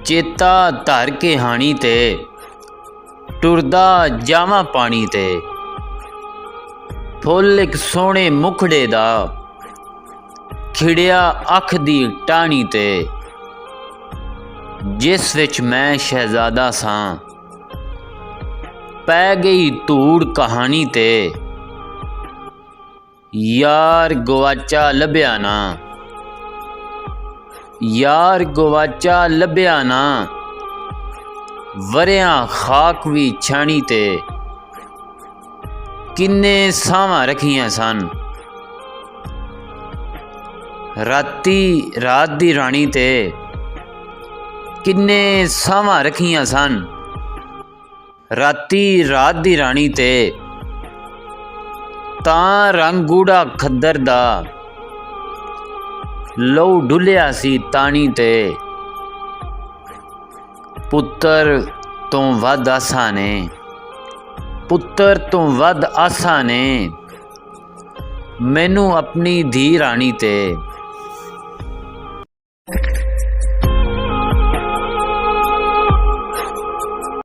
चेता धर के हाणी ते टुरदा जावां पानी ते। फुल एक सोहणे मुखड़े दा खिड़िया अख दी टाणी ते। जिस विच मैं शहजादा सां पै गई धूड़ कहानी ते। यार गवाचा लभ्या ना, यार गवाचा लभ्या ना, वरियां खाक भी छाणी ते। किन्ने सावां रखियां सन राती रात दी राणी ते। किन्ने सावां रखियां सन राती रात दी राणी ते। तां रंग गूड़ा खद्दर दा लहू डुलिया सी तानी ते। पुत्तर तो वध आसा ने, पुत्तर तो वध आसा ने, मैनू अपनी धी राणी ते।